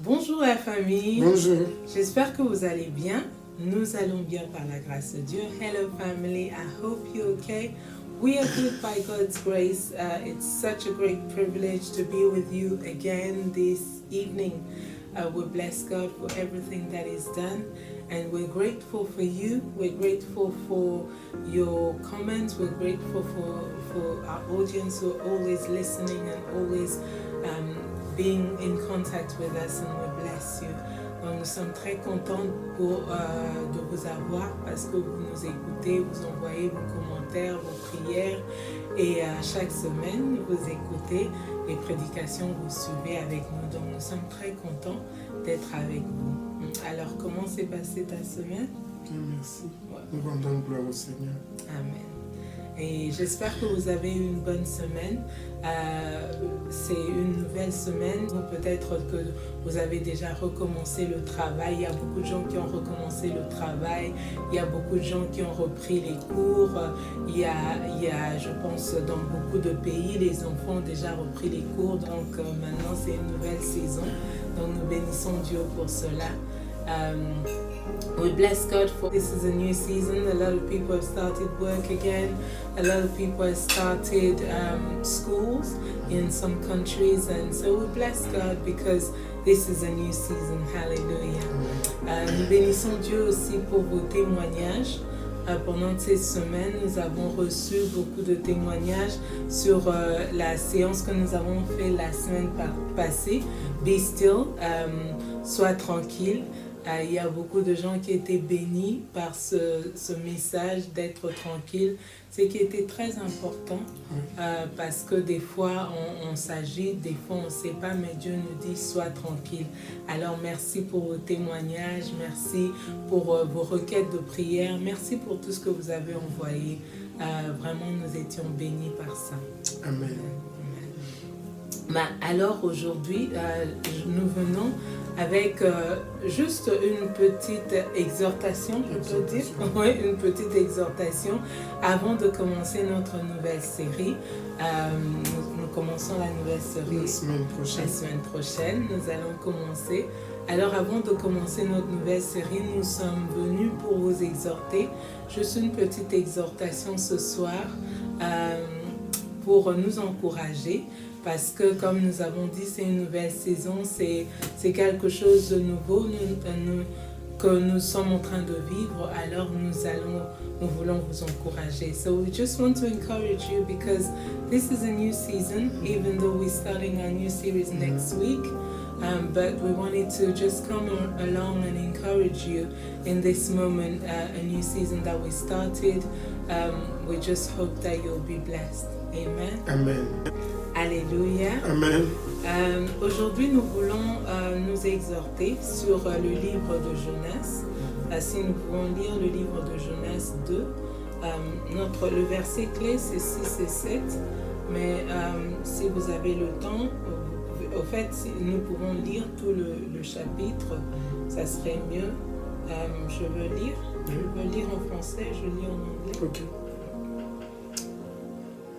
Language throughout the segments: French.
Bonjour la famille. Bonjour. J'espère que vous allez bien. Nous allons bien par la grâce de Dieu. Hello family, I hope you're okay. We are good by God's grace. It's such a great privilege to be with you again this evening. We bless God for everything that is done, and we're grateful for you. We're grateful for your comments. We're grateful for our audience who are always listening and always being in contact with us, and we bless you. Donc, nous sommes très contents de vous avoir parce que vous nous écoutez, vous envoyez vos commentaires, vos prières, et chaque semaine vous écoutez les prédications, vous suivez avec nous. Donc nous sommes très contents d'être avec vous. Alors comment s'est passée ta semaine? Bien, merci. Ouais. Nous rendons gloire au Seigneur. Amen. Et j'espère que vous avez eu une bonne semaine. C'est une nouvelle semaine. Peut-être que vous avez déjà recommencé le travail. Il y a beaucoup de gens qui ont recommencé le travail. Il y a beaucoup de gens qui ont repris les cours. Il y a, je pense, dans beaucoup de pays, les enfants ont déjà repris les cours. Donc maintenant, c'est une nouvelle saison. Donc nous bénissons Dieu pour cela. We bless God for this is a new season. A lot of people have started work again. A lot of people have started schools in some countries, and so we bless God because this is a new season. Hallelujah. Nous bénissons Dieu aussi pour vos témoignages. Pendant ces semaines, nous avons reçu beaucoup de témoignages sur la séance que nous avons fait la semaine passée. Be still, sois tranquille. Il y a beaucoup de gens qui étaient bénis par ce message d'être tranquille, ce qui était très important parce que des fois on s'agite, des fois on ne sait pas, mais Dieu nous dit sois tranquille. Alors merci pour vos témoignages, merci pour vos requêtes de prière, merci pour tout ce que vous avez envoyé. Vraiment nous étions bénis par ça. Amen. Alors aujourd'hui nous venons avec juste une petite exhortation, je peux dire. Oui, une petite exhortation avant de commencer notre nouvelle série. Nous commençons la nouvelle série la semaine prochaine. Nous allons commencer. Alors avant de commencer notre nouvelle série, nous sommes venus pour vous exhorter. Juste une petite exhortation ce soir pour nous encourager. Parce que, comme nous avons dit, c'est une nouvelle saison, c'est quelque chose de nouveau que nous sommes en train de vivre. Alors, nous voulons vous encourager. So we just want to encourage you because this is a new season, even though we're starting our new series next week. But we wanted to just come along and encourage you in this moment, a new season that we started. We just hope that you'll be blessed. Amen. Amen. Alléluia. Amen. Aujourd'hui, nous voulons nous exhorter sur le livre de Jonas. Si nous pouvons lire le livre de Jonas 2. Le verset clé, c'est 6 et 7. Mais si vous avez le temps, au fait, si nous pouvons lire tout le chapitre, ça serait mieux. Je veux lire en français, je lis en anglais. Ok.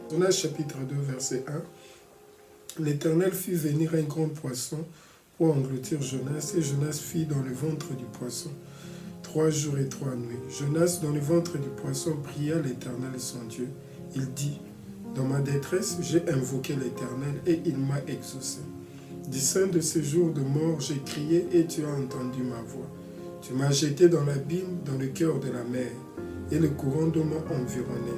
Jonas chapitre 2, verset 1. L'Éternel fit venir un grand poisson pour engloutir Jonas, et Jonas fit dans le ventre du poisson 3 jours et 3 nuits. Jonas, dans le ventre du poisson, pria l'Éternel son Dieu. Il dit, dans ma détresse, j'ai invoqué l'Éternel, et il m'a exaucé. Du sein de ce jour de mort, j'ai crié, et tu as entendu ma voix. Tu m'as jeté dans l'abîme, dans le cœur de la mer, et le courant d'eau m'a environné.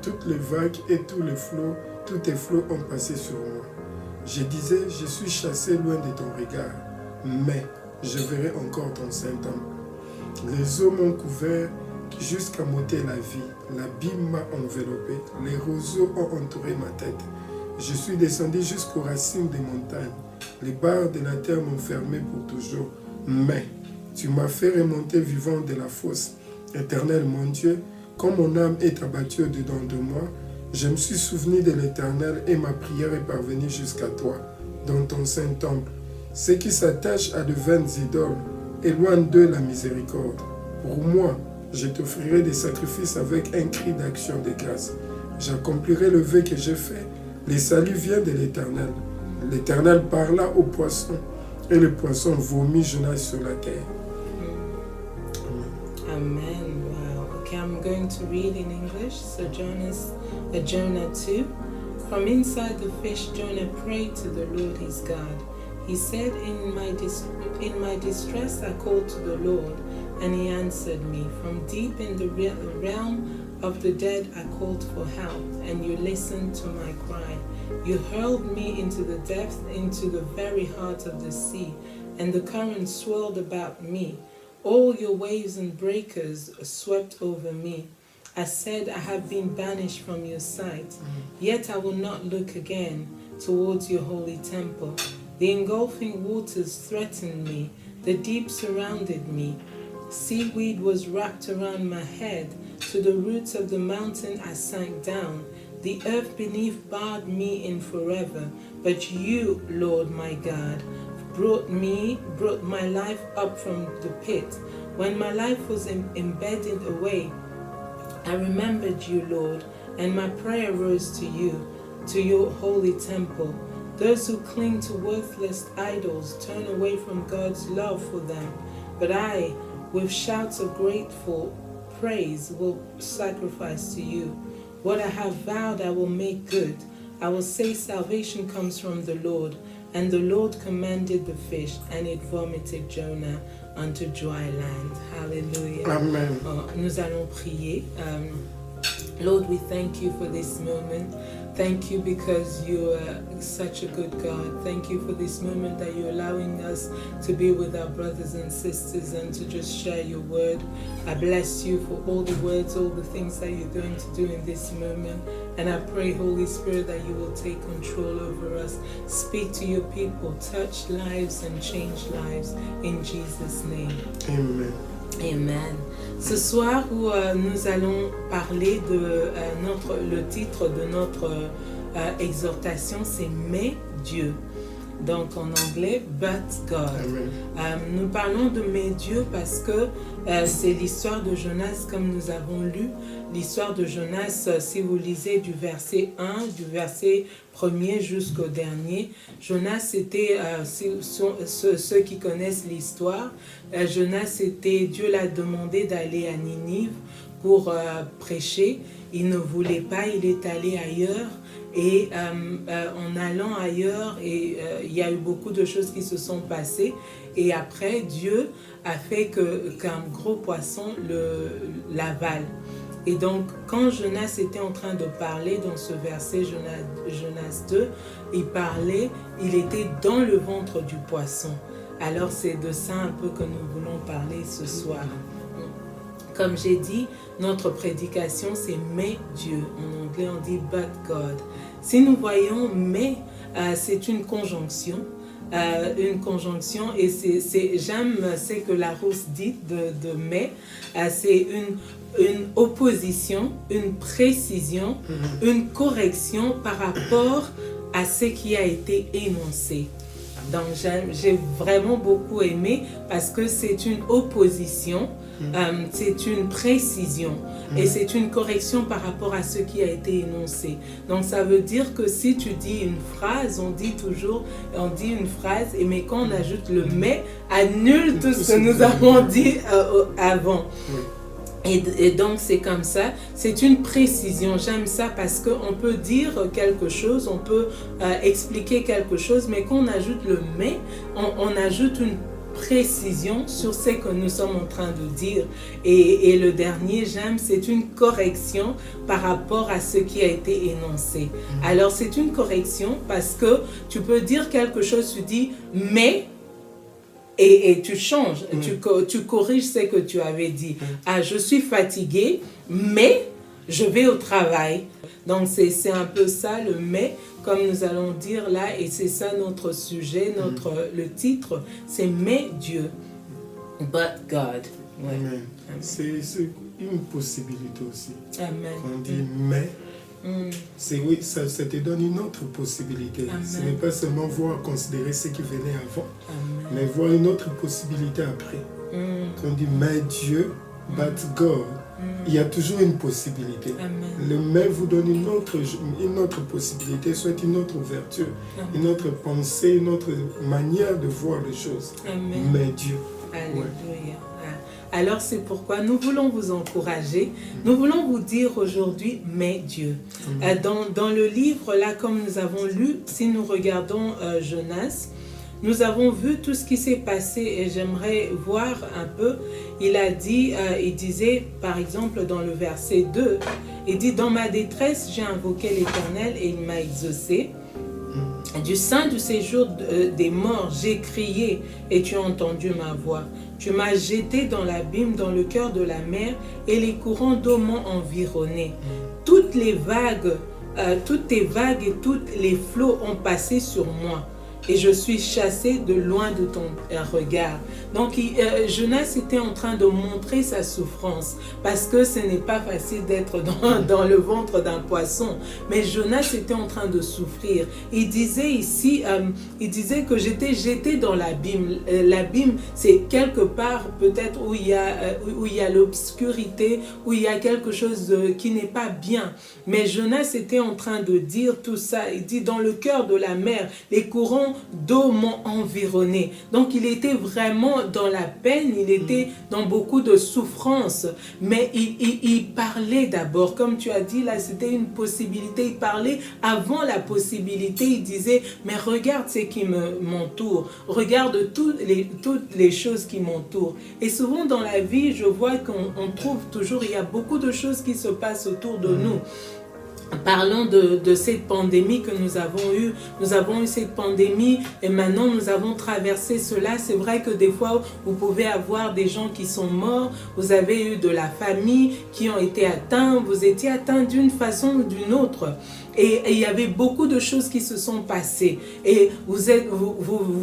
Toutes les vagues et tous tes flots ont passé sur moi. Je disais, je suis chassé loin de ton regard, mais je verrai encore ton Saint-Temple. Les eaux m'ont couvert jusqu'à m'ôter la vie. L'abîme m'a enveloppé. Les roseaux ont entouré ma tête. Je suis descendu jusqu'aux racines des montagnes. Les barres de la terre m'ont fermé pour toujours. Mais tu m'as fait remonter vivant de la fosse. Éternel mon Dieu, quand mon âme est abattue au-dedans de moi, je me suis souvenu de l'Éternel et ma prière est parvenue jusqu'à toi, dans ton Saint-Temple. Ceux qui s'attachent à de vaines idoles, éloigne d'eux la miséricorde. Pour moi, je t'offrirai des sacrifices avec un cri d'action de grâce. J'accomplirai le vœu que j'ai fait. Le salut vient de l'Éternel. L'Éternel parla au poisson. Et le poisson vomit Jonas sur la terre. Amen. Wow. Okay, I'm going to read in English. So Jonah 2. From inside the fish, Jonah prayed to the Lord his God. He said, in my distress I called to the Lord, and he answered me. From deep in the realm of the dead I called for help, and you listened to my cry. You hurled me into the depths, into the very heart of the sea, and the current swirled about me. All your waves and breakers swept over me. I said, I have been banished from your sight, yet I will not look again towards your holy temple. The engulfing waters threatened me, the deep surrounded me. Seaweed was wrapped around my head, to the roots of the mountain I sank down. The earth beneath barred me in forever, but you, Lord my God, brought my life up from the pit. When my life was embedded away, I remembered you, Lord, and my prayer rose to you, to your holy temple. Those who cling to worthless idols turn away from God's love for them, but I, with shouts of grateful praise, will sacrifice to you. What I have vowed I will make good. I will say salvation comes from the Lord. And the Lord commanded the fish, and it vomited Jonah unto dry land. Hallelujah. Amen. Nous allons prier. Lord, we thank you for this moment. Thank you because you are such a good God. Thank you for this moment that you're allowing us to be with our brothers and sisters and to just share your word. I bless you for all the words, all the things that you're going to do in this moment. And I pray, Holy Spirit, that you will take control over us. Speak to your people, touch lives and change lives in Jesus' name. Amen. Amen. Ce soir où nous allons parler de le titre de notre exhortation, c'est Mais Dieu. Donc en anglais, But God. Nous parlons de Mais Dieu parce que c'est l'histoire de Jonas comme nous avons lu. L'histoire de Jonas, si vous lisez du verset 1, du verset 1er jusqu'au dernier, Jonas c'était, ceux qui connaissent l'histoire, Jonas était, Dieu l'a demandé d'aller à Ninive pour prêcher. Il ne voulait pas, il est allé ailleurs. Et en allant ailleurs, il y a eu beaucoup de choses qui se sont passées. Et après, Dieu a fait qu'un gros poisson l'avale. Et donc, quand Jonas était en train de parler dans ce verset, Jonas 2, il parlait, il était dans le ventre du poisson. Alors, c'est de ça un peu que nous voulons parler ce soir. Comme j'ai dit, notre prédication, c'est « Mais Dieu ». En anglais, on dit « But God ». Si nous voyons « Mais », c'est une conjonction. Et j'aime ce que Larousse dit de « Mais ». C'est une opposition, une précision, une correction par rapport à ce qui a été énoncé. Donc j'ai vraiment beaucoup aimé parce que c'est une opposition, c'est une précision et c'est une correction par rapport à ce qui a été énoncé. Donc ça veut dire que si tu dis une phrase, on dit une phrase, mais quand on ajoute le mais, annule tout ce que nous avons dit avant. Et donc c'est comme ça, c'est une précision, j'aime ça parce qu'on peut dire quelque chose, on peut expliquer quelque chose, mais quand on ajoute le mais, on ajoute une précision sur ce que nous sommes en train de dire. Et le dernier, j'aime, c'est une correction par rapport à ce qui a été énoncé. Alors c'est une correction parce que tu peux dire quelque chose, tu dis mais, et tu changes, tu corriges ce que tu avais dit. Ah, je suis fatiguée, mais je vais au travail. Donc c'est un peu ça le mais, comme nous allons dire là, et c'est ça notre sujet, le titre, c'est Mais Dieu, But God. Ouais. Amen. C'est une possibilité aussi. Amen. On dit mais. Oui, ça te donne une autre possibilité. Amen. Ce n'est pas seulement voir, considérer ce qui venait avant, Amen. mais voir une autre possibilité après. Quand on dit mais Dieu, but God, il y a toujours une possibilité. Amen. Le mais vous donne une autre possibilité, soit une autre ouverture, une autre pensée, une autre manière de voir les choses. Amen. Mais Dieu. Alléluia. Alors c'est pourquoi nous voulons vous encourager, nous voulons vous dire aujourd'hui, mais Dieu. Dans le livre, là, comme nous avons lu, si nous regardons Jonas, nous avons vu tout ce qui s'est passé et j'aimerais voir un peu. Il disait par exemple dans le verset 2, il dit « Dans ma détresse, j'ai invoqué l'Éternel et il m'a exaucé. Du sein du séjour des morts, j'ai crié et tu as entendu ma voix. Tu m'as jeté dans l'abîme, dans le cœur de la mer et les courants d'eau m'ont environné. Toutes tes vagues et tous les flots ont passé sur moi. Et je suis chassé de loin de ton regard. » Donc Jonas était en train de montrer sa souffrance parce que ce n'est pas facile d'être dans le ventre d'un poisson. Mais Jonas était en train de souffrir. Il disait ici, il disait que j'étais jeté dans l'abîme. L'abîme, c'est quelque part peut-être où il y a l'obscurité, où il y a quelque chose qui n'est pas bien. Mais Jonas était en train de dire tout ça. Il dit dans le cœur de la mer, les courants d'eau m'ont environné. Donc il était vraiment dans la peine, il était dans beaucoup de souffrance, mais il parlait d'abord, comme tu as dit là, c'était une possibilité, il parlait avant la possibilité, il disait mais regarde ce qui m'entoure, regarde toutes les choses qui m'entourent. Et souvent dans la vie, je vois qu'on trouve toujours, il y a beaucoup de choses qui se passent autour de nous. Parlons de cette pandémie que nous avons eue. Nous avons eu cette pandémie et maintenant nous avons traversé cela. C'est vrai que des fois, vous pouvez avoir des gens qui sont morts. Vous avez eu de la famille qui ont été atteints. Vous étiez atteints d'une façon ou d'une autre. Et il y avait beaucoup de choses qui se sont passées. Et vous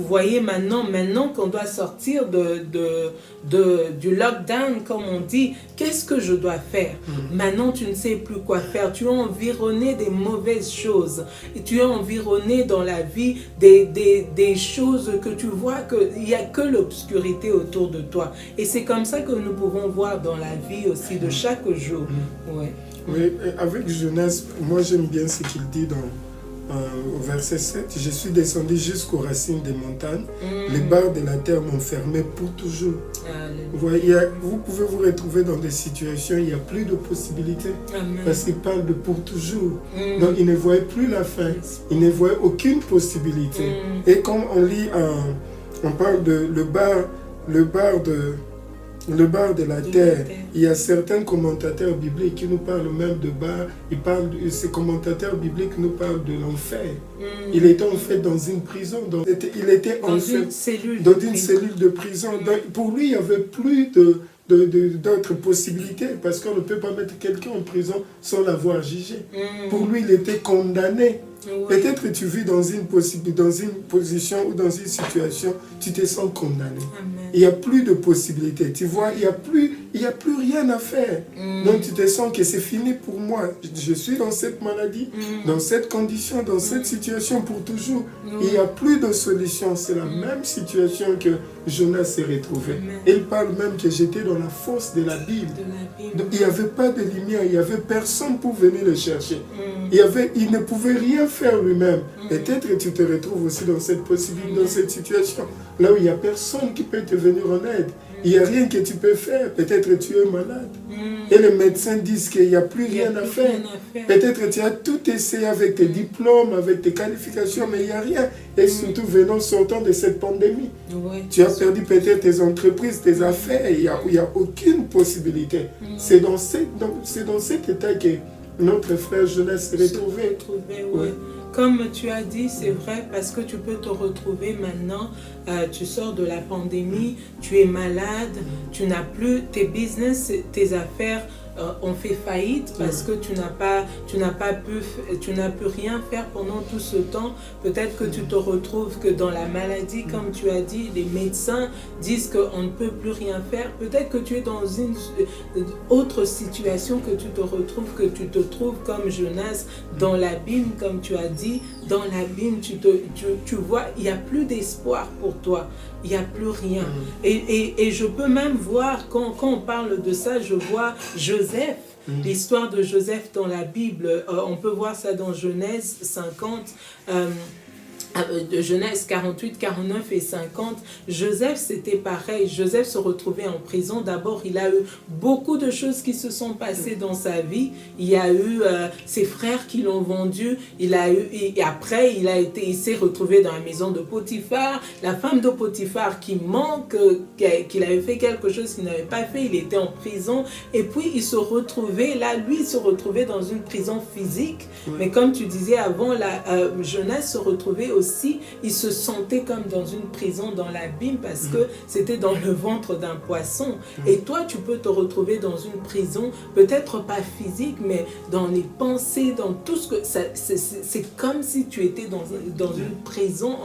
voyez maintenant qu'on doit sortir du lockdown, comme on dit. Qu'est-ce que je dois faire? Maintenant, tu ne sais plus quoi faire. Tu es environné des mauvaises choses. Et tu es environné dans la vie des choses que tu vois qu'il n'y a que l'obscurité autour de toi. Et c'est comme ça que nous pouvons voir dans la vie aussi de chaque jour. Ouais. Oui, avec Jonas, moi j'aime bien ce qu'il dit au verset 7. Je suis descendu jusqu'aux racines des montagnes. Les barres de la terre m'ont fermé pour toujours. Vous pouvez vous retrouver dans des situations où il n'y a plus de possibilités. Amen. Parce qu'il parle de pour toujours. Donc il ne voyait plus la fin. Il ne voyait aucune possibilité. Et comme on lit, on parle de le bar de la terre. Il y a certains commentateurs bibliques qui nous parlent même de bar. Ces commentateurs bibliques nous parlent de l'enfer. Il était en fait dans une prison. Il était dans une cellule de prison. Donc, pour lui, il n'y avait plus d'autres possibilités parce qu'on ne peut pas mettre quelqu'un en prison sans l'avoir jugé. Pour lui, il était condamné. Oui. Peut-être tu vis dans une position ou dans une situation, tu te sens condamné. Amen. Il n'y a plus de possibilités. Tu vois, il n'y a plus rien à faire. Donc tu te sens que c'est fini pour moi. Je suis dans cette maladie, dans cette condition, dans cette situation pour toujours. Il n'y a plus de solution. C'est la même situation que Jonas s'est retrouvé. Il parle même que j'étais dans la fosse de l'abîme. Donc il n'y avait pas de lumière, il n'y avait personne pour venir le chercher. Il ne pouvait rien faire lui-même. Peut-être que tu te retrouves aussi dans cette possibilité, dans cette situation, là où il n'y a personne qui peut te venir en aide. Il n'y a rien que tu peux faire. Peut-être que tu es malade. Et les médecins disent qu'il n'y a plus rien à faire. Peut-être que tu as tout essayé avec tes diplômes, avec tes qualifications, mais il n'y a rien. Et surtout sortant de cette pandémie. Tu as perdu peut-être tes entreprises, tes affaires. Il n'y a aucune possibilité. C'est dans cet état que notre frère Jonas s'est retrouvé. Ouais. Comme tu as dit, c'est vrai, parce que tu peux te retrouver maintenant, tu sors de la pandémie, tu es malade, tu n'as plus tes business, tes affaires ont fait faillite parce que tu n'as pu rien faire pendant tout ce temps. Peut-être que tu te retrouves que dans la maladie, comme tu as dit, les médecins disent qu'on ne peut plus rien faire. Peut-être que tu es dans une autre situation, que tu te trouves comme Jonas dans l'abîme, comme tu as dit, dans l'abîme, tu vois, il n'y a plus d'espoir pour toi. Il n'y a plus rien. Et je peux même voir, quand on parle de ça, je vois Joseph. L'histoire de Joseph dans la Bible, on peut voir ça dans Genèse 50, de Genèse 48, 49 et 50. Joseph, c'était pareil. Joseph se retrouvait en prison. D'abord, il a eu beaucoup de choses qui se sont passées dans sa vie. Il y a eu ses frères qui l'ont vendu. Et après, il s'est retrouvé dans la maison de Potiphar. La femme de Potiphar qui manque, qu'il avait fait quelque chose qu'il n'avait pas fait. Il était en prison. Et puis, il se retrouvait, là, lui, il se retrouvait dans une prison physique. Mais comme tu disais avant, Jonas se retrouvait aussi, il se sentait comme dans une prison dans l'abîme parce que c'était dans le ventre d'un poisson. Et toi, tu peux te retrouver dans une prison, peut-être pas physique, mais dans les pensées, dans tout ce que... C'est comme si tu étais dans une prison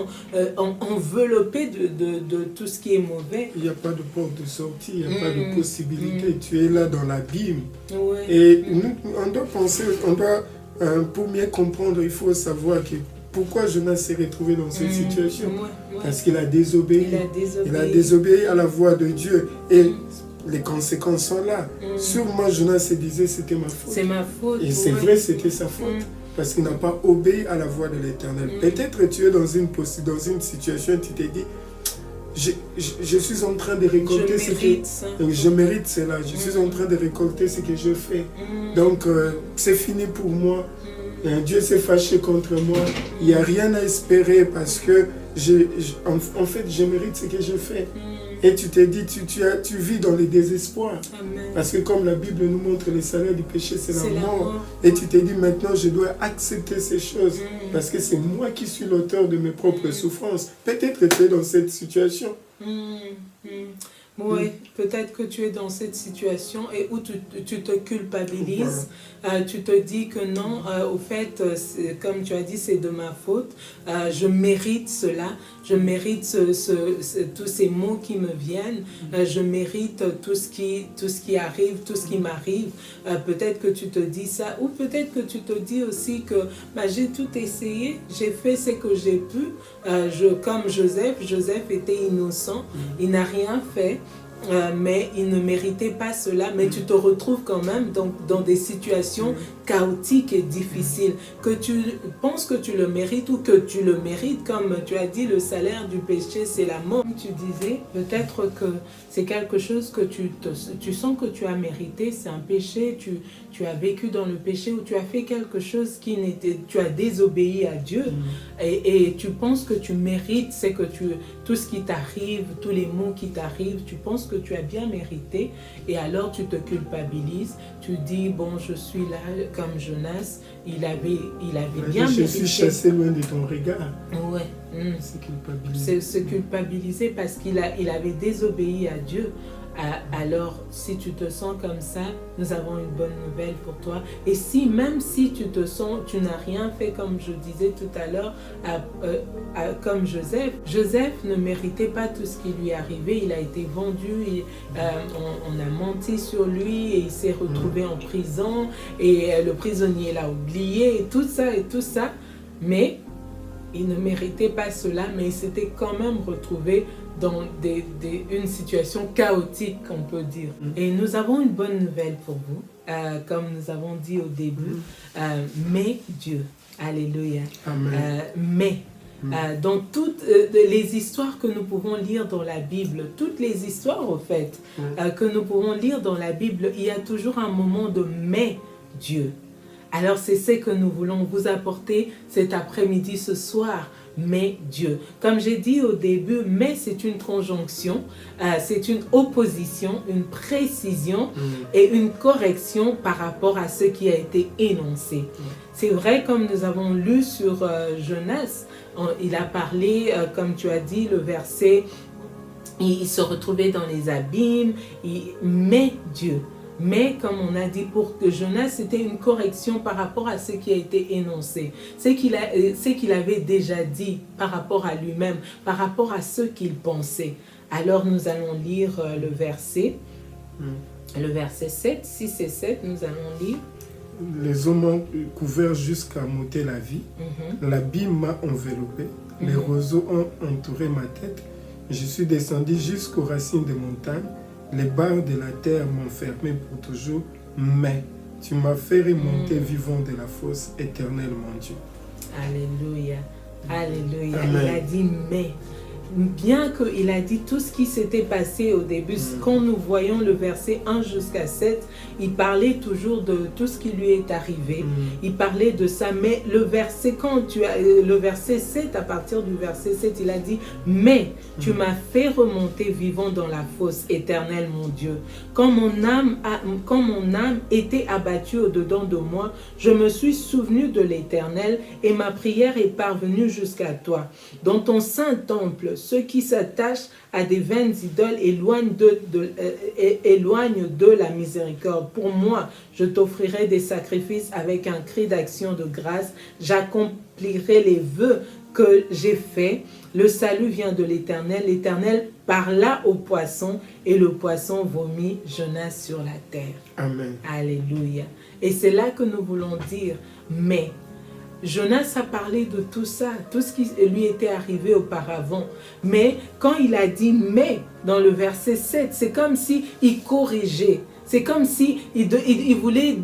enveloppé de tout ce qui est mauvais. Il n'y a pas de porte de sortie, il n'y a pas de possibilité. Tu es là dans l'abîme. Ouais. Et on doit penser, pour mieux comprendre, il faut savoir que pourquoi Jonas s'est retrouvé dans cette situation. Parce qu'il a désobéi. Il a désobéi à la voix de Dieu. Et les conséquences sont là. Sûrement, Jonas se disait c'était ma faute. C'est ma faute. Et c'est vrai, c'était sa faute. Parce qu'il n'a pas obéi à la voix de l'Éternel. Peut-être tu es dans une situation, tu t'es dit, je suis en train de récolter je mérite cela. Je suis en train de récolter ce que je fais. Donc, c'est fini pour moi. Dieu s'est fâché contre moi. Il n'y a rien à espérer parce que en fait, je mérite ce que je fais. Et tu t'es dit, tu vis dans le désespoir. Amen. Parce que comme la Bible nous montre, le salaire du péché, c'est la mort. Et tu t'es dit, maintenant, je dois accepter ces choses. Parce que c'est moi qui suis l'auteur de mes propres souffrances. Peut-être tu es dans cette situation. Oui, peut-être que tu es dans cette situation et où tu te culpabilises, tu te dis que non, au fait, comme tu as dit, c'est de ma faute, je mérite cela, je mérite tous ces mots qui me viennent, je mérite tout ce qui arrive, tout ce qui m'arrive. Peut-être que tu te dis ça, ou peut-être que tu te dis aussi que j'ai tout essayé, j'ai fait ce que j'ai pu, comme Joseph était innocent, il n'a rien fait. Mais il ne méritait pas cela, mais tu te retrouves quand même dans des situations chaotiques et difficiles, que tu penses que tu le mérites ou que tu le mérites, comme tu as dit, le salaire du péché c'est la mort. Tu disais, peut-être que c'est quelque chose que tu sens que tu as mérité, c'est un péché, tu as vécu dans le péché ou tu as fait quelque chose tu as désobéi à Dieu et tu penses que tu mérites, c'est que tout ce qui t'arrive, tous les maux qui t'arrivent, tu penses que tu as bien mérité et alors tu te culpabilises, tu dis bon je suis là comme Jonas, il avait bien mérité. Je suis chassé loin de ton regard. Ouais. Se culpabiliser parce qu'il avait désobéi à Dieu. Alors, si tu te sens comme ça, nous avons une bonne nouvelle pour toi. Et même si tu te sens, tu n'as rien fait comme je disais tout à l'heure, comme Joseph ne méritait pas tout ce qui lui est arrivé. Il a été vendu, on a menti sur lui et il s'est retrouvé en prison et le prisonnier l'a oublié et tout ça. Mais il ne méritait pas cela, mais il s'était quand même retrouvé dans une situation chaotique, on peut dire. Et nous avons une bonne nouvelle pour vous, comme nous avons dit au début, mais Dieu, alléluia, dans toutes les histoires que nous pouvons lire dans la Bible, toutes les histoires au fait, que nous pouvons lire dans la Bible, il y a toujours un moment de « mais Dieu ». Alors c'est ce que nous voulons vous apporter cet après-midi, ce soir. Mais Dieu. Comme j'ai dit au début, mais c'est une conjonction, c'est une opposition, une précision et une correction par rapport à ce qui a été énoncé. C'est vrai, comme nous avons lu sur Jonas, il a parlé, comme tu as dit, le verset, il se retrouvait dans les abîmes, mais Dieu. Mais, comme on a dit, pour que Jonas, c'était une correction par rapport à ce qui a été énoncé. Ce qu'il avait déjà dit par rapport à lui-même, par rapport à ce qu'il pensait. Alors, nous allons lire le verset 7, 6 et 7, nous allons lire. les eaux m'ont couvert jusqu'à m'ôter la vie. L'abîme m'a enveloppé. Les roseaux ont entouré ma tête. Je suis descendu jusqu'aux racines des montagnes. Les barres de la terre m'ont fermé pour toujours. Mais tu m'as fait remonter vivant de la fosse, éternelle, mon Dieu. Alléluia. Alléluia. Amen. Il a dit mais. Bien qu'il a dit tout ce qui s'était passé au début, quand nous voyons le verset 1 jusqu'à 7, il parlait toujours de tout ce qui lui est arrivé. Il parlait de ça, mais le verset 7, à partir du verset 7, il a dit « Mais tu m'as fait remonter vivant dans la fosse, éternelle mon Dieu. Quand mon âme était abattue au-dedans de moi, je me suis souvenu de l'Éternel et ma prière est parvenue jusqu'à toi. Dans ton saint temple, ceux qui s'attachent à des vaines idoles éloignent de la miséricorde. Pour moi, je t'offrirai des sacrifices avec un cri d'action de grâce. J'accomplirai les vœux que j'ai faits. Le salut vient de l'Éternel. L'Éternel parla au poisson et le poisson vomit Jonas sur la terre. » Amen. Alléluia. Et c'est là que nous voulons dire, mais Jonas a parlé de tout ça, tout ce qui lui était arrivé auparavant. Mais quand il a dit « mais » dans le verset 7, c'est comme s'il corrigeait. C'est comme s'il voulait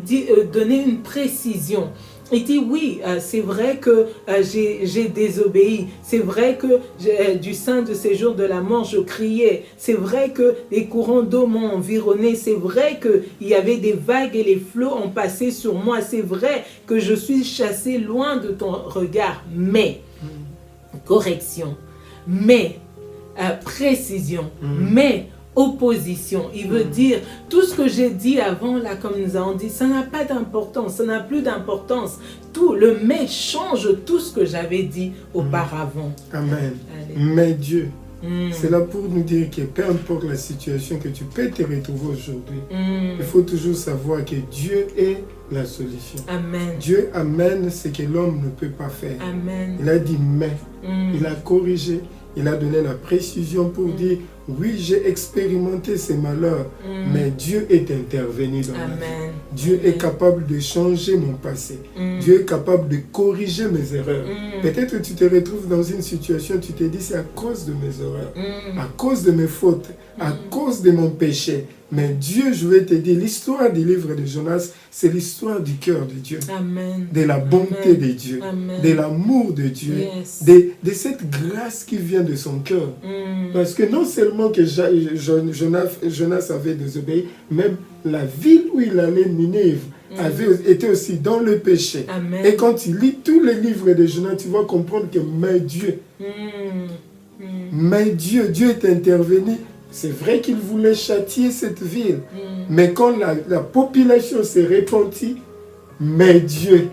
donner une précision. Il dit oui, c'est vrai que j'ai désobéi. C'est vrai que du sein de ces jours de la mort, je criais. C'est vrai que les courants d'eau m'ont environné. C'est vrai qu'il y avait des vagues et les flots ont passé sur moi. C'est vrai que je suis chassé loin de ton regard. Mais, correction, mais, précision, mais, opposition. Il veut dire, tout ce que j'ai dit avant, là, comme nous avons dit, ça n'a pas d'importance, ça n'a plus d'importance. Tout, le mais change tout ce que j'avais dit auparavant. Amen. Mais Dieu, c'est là pour nous dire que peu importe la situation que tu peux te retrouver aujourd'hui, il faut toujours savoir que Dieu est la solution. Amen. Dieu amène ce que l'homme ne peut pas faire. Amen. Il a dit mais, il a corrigé, il a donné la précision pour dire oui, j'ai expérimenté ces malheurs, mais Dieu est intervenu dans ma vie. Dieu est capable de changer mon passé. Dieu est capable de corriger mes erreurs. Peut-être que tu te retrouves dans une situation, tu te dis c'est à cause de mes erreurs, à cause de mes fautes, à cause de mon péché. Mais Dieu, je vais te dire, l'histoire du livre de Jonas, c'est l'histoire du cœur de Dieu. Amen. De la bonté de Dieu, de l'amour de Dieu, de cette grâce qui vient de son cœur. Parce que non seulement que Jonas avait désobéi, même la ville où il allait, Ninive, avait été aussi dans le péché. Amen. Et quand tu lis tous les livres de Jonas, tu vas comprendre que mais Dieu est intervenu. C'est vrai qu'il voulait châtier cette ville, mais quand la population s'est repentie, mais Dieu,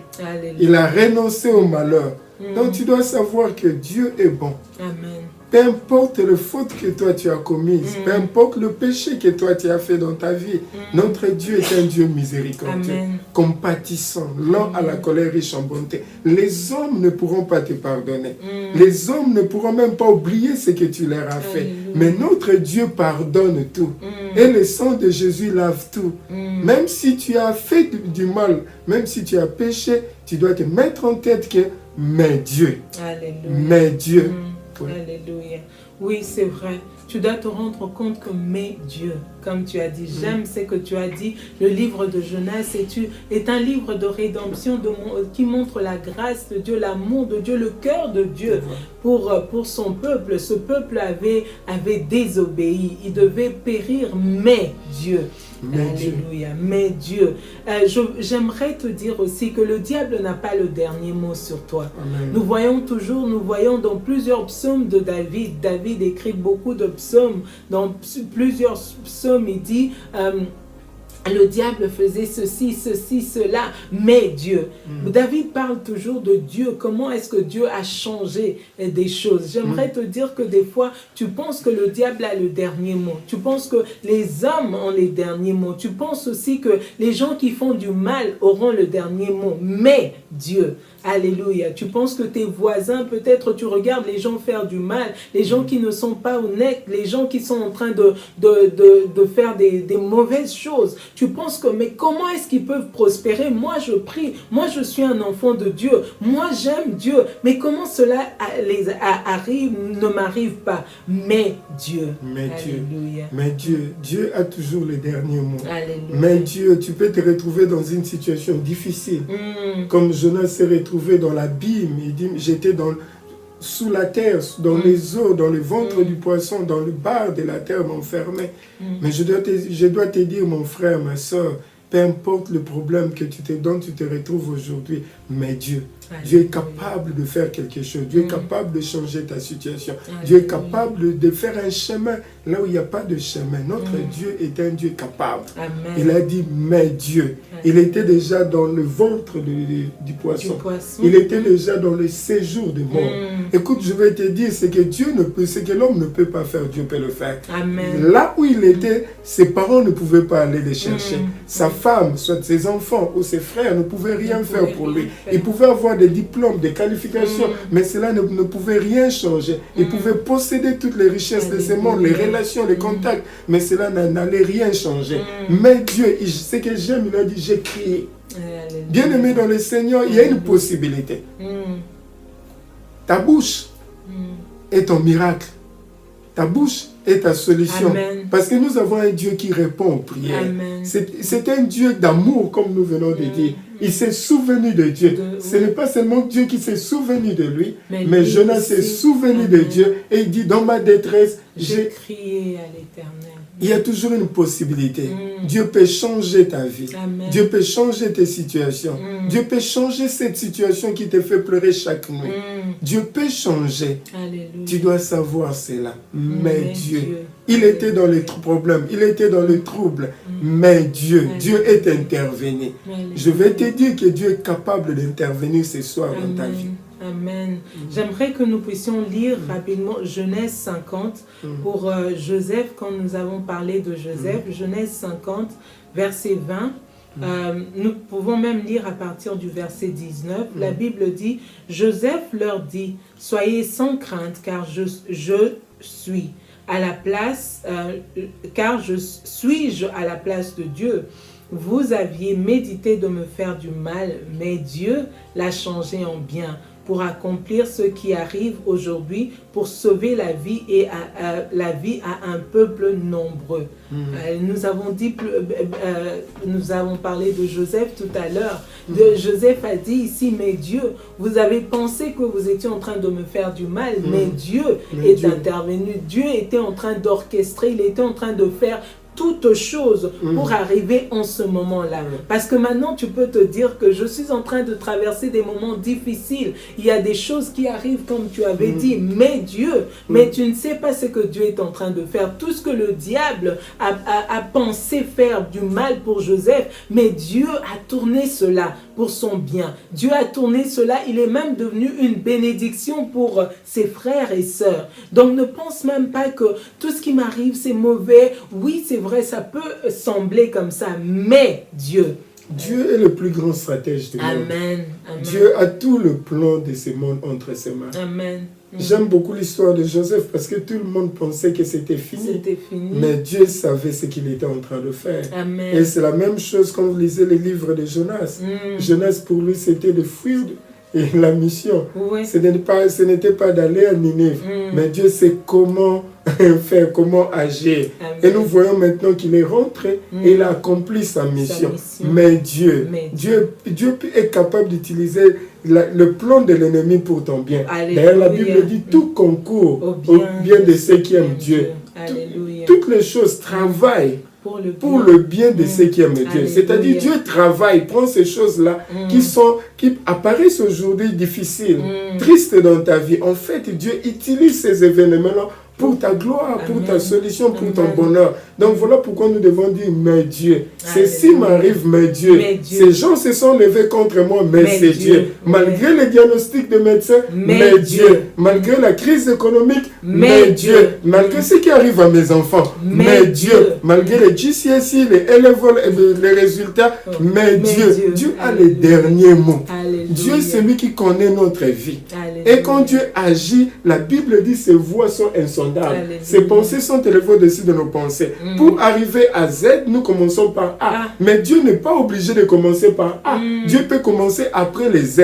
il a renoncé au malheur. Donc tu dois savoir que Dieu est bon. Amen. Peu importe le faute que toi tu as commise, peu importe le péché que toi tu as fait dans ta vie, notre Dieu est un Dieu miséricordieux, compatissant, lent à la colère, riche en bonté. Les hommes ne pourront pas te pardonner. Les hommes ne pourront même pas oublier ce que tu leur as fait. Mais notre Dieu pardonne tout. Et le sang de Jésus lave tout. Même si tu as fait du mal, même si tu as péché, tu dois te mettre en tête que mais Dieu, mais Dieu. Alléluia. Oui, c'est vrai. Tu dois te rendre compte que mais Dieu, comme tu as dit, j'aime ce que tu as dit. Le livre de Jonas est un livre de rédemption qui montre la grâce de Dieu, l'amour de Dieu, le cœur de Dieu pour son peuple. Ce peuple avait désobéi. Il devait périr, mais Dieu. Alléluia, mais Dieu. J'aimerais te dire aussi que le diable n'a pas le dernier mot sur toi. Amen. Nous voyons dans plusieurs psaumes de David. David écrit beaucoup de psaumes. Dans plusieurs psaumes, il dit le diable faisait ceci, cela, mais Dieu. David parle toujours de Dieu. Comment est-ce que Dieu a changé des choses? J'aimerais te dire que des fois, tu penses que le diable a le dernier mot. Tu penses que les hommes ont les derniers mots. Tu penses aussi que les gens qui font du mal auront le dernier mot. Mais Dieu. Alléluia. Tu penses que tes voisins, peut-être tu regardes les gens faire du mal, les gens qui ne sont pas honnêtes, les gens qui sont en train de faire des mauvaises choses. Tu penses que, mais comment est-ce qu'ils peuvent prospérer? Moi, je prie. Moi, je suis un enfant de Dieu. Moi, j'aime Dieu. Mais comment cela ne m'arrive pas? Mais Dieu. Mais Alléluia. Dieu. Mais Dieu. Dieu a toujours le dernier mot. Alléluia. Mais Dieu, tu peux te retrouver dans une situation difficile. Comme Jonas s'est retrouvé dans l'abîme. Il dit, j'étais sous la terre, dans les eaux, dans le ventre du poisson, dans le bar de la terre m'enfermait. Mais je dois te dire, mon frère, ma soeur, peu importe le problème dont tu te retrouves aujourd'hui, mais Dieu est capable de faire quelque chose. Dieu est capable de changer ta situation. Dieu est capable de faire un chemin là où il n'y a pas de chemin. Notre Dieu est un Dieu capable. Amen. Il a dit, mais Dieu. Il était déjà dans le ventre du poisson. Il était déjà dans le séjour du monde. Écoute, je vais te dire, ce que l'homme ne peut pas faire, Dieu peut le faire. Amen. Là où il était, ses parents ne pouvaient pas aller les chercher. Sa femme, soit ses enfants ou ses frères ne pouvaient rien faire pour lui. Il pouvait avoir des diplômes, des qualifications, mais cela ne pouvait rien changer. Il pouvait posséder toutes les richesses de ce monde, les relations, les contacts, mais cela n'allait rien changer. Mais Dieu, ce que j'aime, il a dit, j'ai crié. Bien-aimé dans le Seigneur, il y a une possibilité. Ta bouche est ton miracle. Ta bouche est ta solution. Amen. Parce que nous avons un Dieu qui répond aux prières. C'est un Dieu d'amour, comme nous venons de dire. Il s'est souvenu de Dieu. Ce n'est pas seulement Dieu qui s'est souvenu de lui, mais Jonas s'est souvenu de Dieu et il dit, dans ma détresse, j'ai crié à l'Éternel. Il y a toujours une possibilité. Dieu peut changer ta vie. Amen. Dieu peut changer tes situations. Dieu peut changer cette situation qui te fait pleurer chaque nuit. Dieu peut changer. Alléluia. Tu dois savoir cela. Mais Dieu, il était dans les problèmes, il était dans le trouble. Mais Dieu est intervenu. Je vais te dire que Dieu est capable d'intervenir ce soir dans ta vie. Amen. J'aimerais que nous puissions lire rapidement Genèse 50 pour Joseph, quand nous avons parlé de Joseph. Genèse 50, verset 20. Nous pouvons même lire à partir du verset 19. La Bible dit, Joseph leur dit, soyez sans crainte, car je suis à la place, à la place de Dieu. Vous aviez médité de me faire du mal, mais Dieu l'a changé en bien pour accomplir ce qui arrive aujourd'hui, pour sauver la vie et la vie à un peuple nombreux. Nous avons parlé de Joseph tout à l'heure. Joseph a dit ici, mais Dieu, vous avez pensé que vous étiez en train de me faire du mal, mais Dieu est intervenu. Dieu était en train d'orchestrer, il était en train de faire toutes choses pour arriver en ce moment-là. Parce que maintenant, tu peux te dire que je suis en train de traverser des moments difficiles. Il y a des choses qui arrivent comme tu avais dit. Mais Dieu, mais tu ne sais pas ce que Dieu est en train de faire. Tout ce que le diable a pensé faire du mal pour Joseph, mais Dieu a tourné cela pour son bien. Dieu a tourné cela. Il est même devenu une bénédiction pour ses frères et sœurs. Donc ne pense même pas que tout ce qui m'arrive, c'est mauvais. Oui, c'est vrai, ça peut sembler comme ça, mais Dieu est le plus grand stratège du monde. Amen. Dieu a tout le plan de ce monde entre ses mains. Amen. J'aime beaucoup l'histoire de Joseph parce que tout le monde pensait que c'était fini. Mais Dieu savait ce qu'il était en train de faire. Amen. Et c'est la même chose quand vous lisez les livres de Jonas. Jonas, pour lui, c'était de fuir la mission. Ce n'était pas d'aller à Ninive. Mais Dieu sait comment faire, comment agir. Amen. Et nous voyons maintenant qu'il est rentré et il a accompli sa mission. Mais Dieu est capable d'utiliser le plan de l'ennemi pour ton bien. D'ailleurs, la Bible dit tout concourt au bien de ceux qui aiment Dieu. Toutes les choses travaillent pour le bien de ceux qui aiment Dieu. C'est-à-dire, Dieu travaille, prend ces choses-là qui apparaissent aujourd'hui difficiles, tristes dans ta vie. En fait, Dieu utilise ces événements-là pour ta gloire, pour ta solution, pour ton bonheur. Donc voilà pourquoi nous devons dire, mais Dieu, ceci m'arrive, mais Dieu. Ces gens se sont levés contre moi, mais c'est Dieu. Malgré les diagnostics de médecins, mais Dieu. Malgré la crise économique, mais Dieu. Malgré ce qui arrive à mes enfants, mais Dieu. Malgré les GCSE, les A-level, les résultats, mais Dieu. Dieu a les derniers mots. Dieu, c'est lui qui connaît notre vie. Et quand Dieu agit, la Bible dit ses voies sont insondables. Ses pensées sont élevées au-dessus de nos pensées. Pour arriver à Z, nous commençons par A. Mais Dieu n'est pas obligé de commencer par A. Dieu peut commencer après les Z.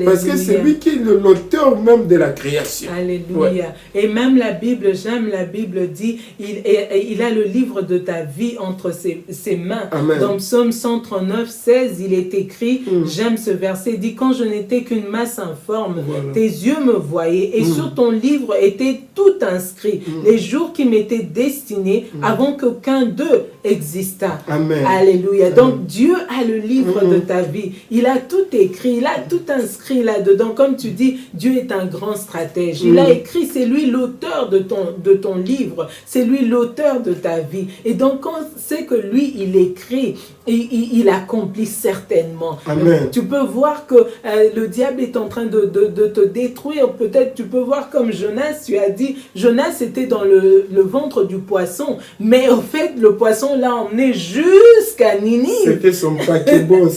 Parce que c'est lui qui est l'auteur même de la création. Alléluia. Et même la Bible, j'aime la Bible dit, il a le livre de ta vie entre ses mains. Amen. Dans Psaume 139, 16, il est écrit, j'aime ce verset, il dit, quand je n'étais qu'une masse informe, tes yeux me voyaient et sur ton livre était tout inscrit, les jours qui m'étaient destinés avant qu'aucun d'eux existât. Amen. Alléluia. Donc Dieu a le livre de ta vie. Il a tout écrit, il a tout inscrit là-dedans. Comme tu dis, Dieu est un grand stratège. Il a écrit, c'est lui l'auteur de ton livre, c'est lui l'auteur de ta vie. Et donc quand c'est que lui, il écrit, il accomplit certainement. Amen. Tu peux voir que le diable est en train de te détruire. Peut-être tu peux voir comme Jonas, tu as dit, Jonas était dans le ventre du poisson, mais au fait, le poisson l'a emmené jusqu'à Ninive. C'était son paquebot.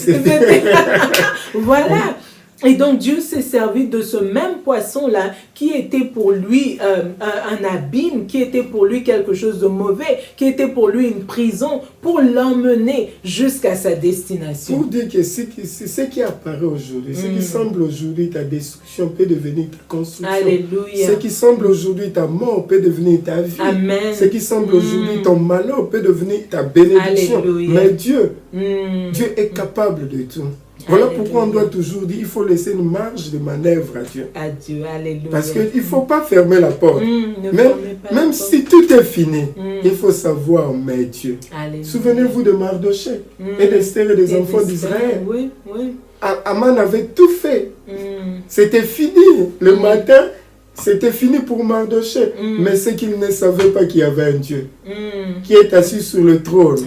Voilà. Et donc Dieu s'est servi de ce même poisson-là qui était pour lui un abîme, qui était pour lui quelque chose de mauvais, qui était pour lui une prison, pour l'emmener jusqu'à sa destination. Pour dire que ce qui apparaît aujourd'hui, ce qui semble aujourd'hui ta destruction peut devenir ta construction. Alléluia. Ce qui semble aujourd'hui ta mort peut devenir ta vie. Amen. Ce qui semble aujourd'hui ton malheur peut devenir ta bénédiction. Alléluia. Mais Dieu est capable de tout. Voilà pourquoi on doit toujours dire, il faut laisser une marge de manœuvre à Dieu. À Dieu, alléluia. Parce qu'il ne faut pas fermer la porte. Même si tout est fini, il faut savoir, mais Dieu. Souvenez-vous de Mardochée et d'Esther et des enfants d'Israël. Oui. Aman avait tout fait. C'était fini. Le matin, c'était fini pour Mardochée. Mais c'est qu'il ne savait pas qu'il y avait un Dieu qui est assis sur le trône,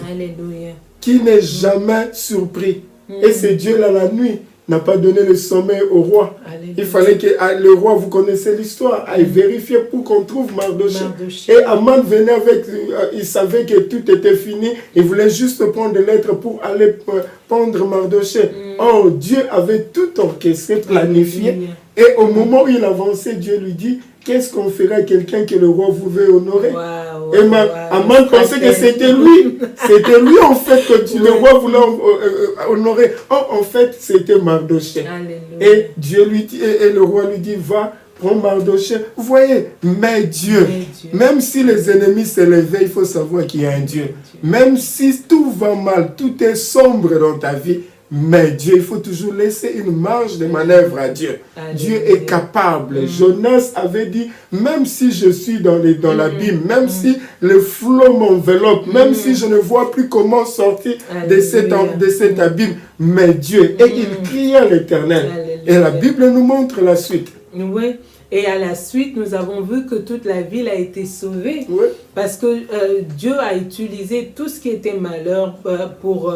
qui n'est jamais surpris. Et ce Dieu-là, la nuit, n'a pas donné le sommeil au roi. Alléluia. Il fallait que le roi, vous connaissez l'histoire, aille vérifier pour qu'on trouve Mardochée. Et Aman venait avec, il savait que tout était fini, il voulait juste prendre des lettres pour aller pendre Mardochée. Or, Dieu avait tout orchestré, planifié. Alléluia. Et au moment où il avançait, Dieu lui dit, qu'est-ce qu'on ferait à quelqu'un que le roi voulait honorer? Et Aman pensait que c'était lui. C'était lui, en fait, que le roi voulait honorer. Or, en fait, c'était Mardochée. Et Dieu lui dit, et le roi lui dit, va, prends Mardochée. Vous voyez, mais Dieu, même si les ennemis s'élevaient, il faut savoir qu'il y a un Dieu. Même si tout va mal, tout est sombre dans ta vie, mais Dieu, il faut toujours laisser une marge de manœuvre à Dieu. Dieu est capable. Jonas avait dit, même si je suis dans l'abîme, même si le flot m'enveloppe, même si je ne vois plus comment sortir de cet abîme, mais Dieu, et il crie à l'Éternel. Et la Bible nous montre la suite. Oui. Et à la suite, nous avons vu que toute la ville a été sauvée. Oui. Parce que Dieu a utilisé tout ce qui était malheur pour